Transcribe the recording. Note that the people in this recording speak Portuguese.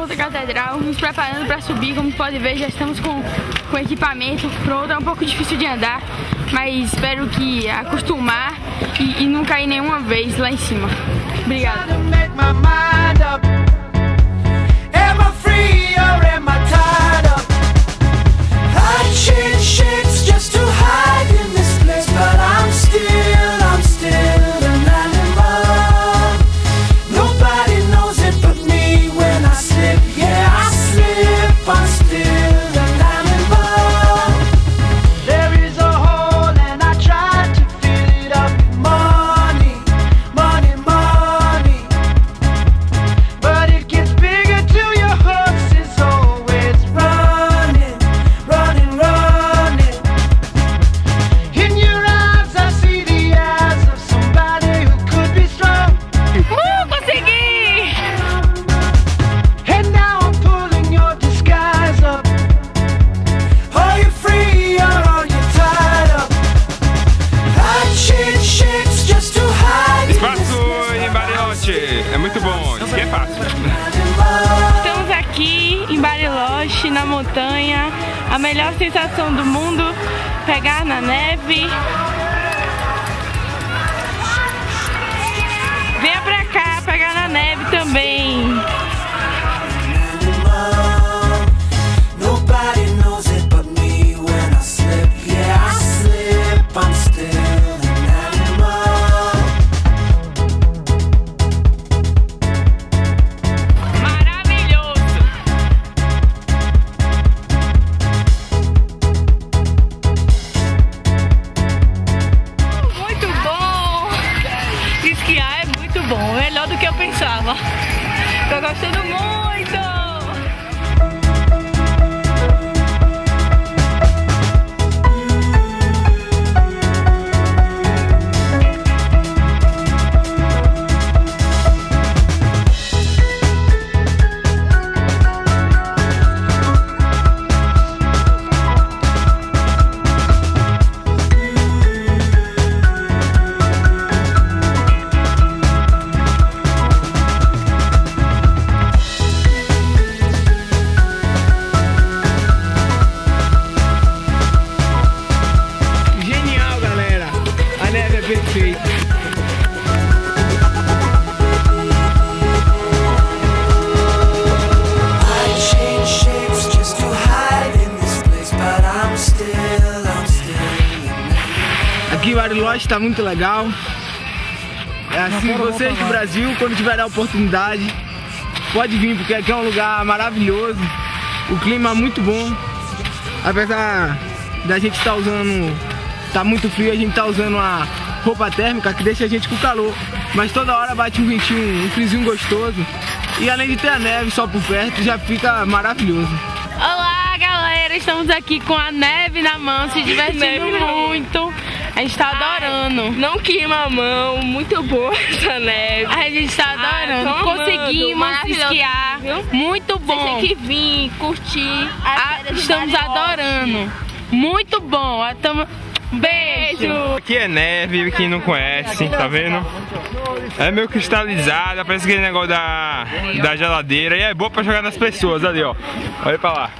outra catedral, nos preparando para subir. Como pode ver, já estamos com equipamento pronto. É um pouco difícil de andar, mas espero que acostumar e não cair nenhuma vez lá em cima. Obrigada. É muito bom, isso aqui é fácil. Estamos aqui em Bariloche, na montanha. A melhor sensação do mundo, pegar na neve. Venha pra cá, pegar na neve também. Esquiar é muito bom, melhor do que eu pensava. Tô gostando muito! Perfeito. Aqui em Bariloche está muito legal. É assim, vocês do Brasil, quando tiverem a oportunidade, pode vir, porque aqui é um lugar maravilhoso. O clima é muito bom. Apesar da gente estar usando, tá muito frio, a gente tá usando uma roupa térmica que deixa a gente com calor, mas toda hora bate um ventinho, um friozinho gostoso, e além de ter a neve só por perto, já fica maravilhoso. Olá galera, estamos aqui com a neve na mão, se divertindo muito. A gente tá adorando. Não queima a mão, muito boa essa neve. A gente tá adorando. Conseguimos esquiar, muito bom. Você tem que vir, curtir. Estamos adorando. Muito bom. Beijo! Aqui é neve, quem não conhece, tá vendo? É meio cristalizada, parece aquele negócio da geladeira. E é boa pra jogar nas pessoas ali, ó. Olha pra lá.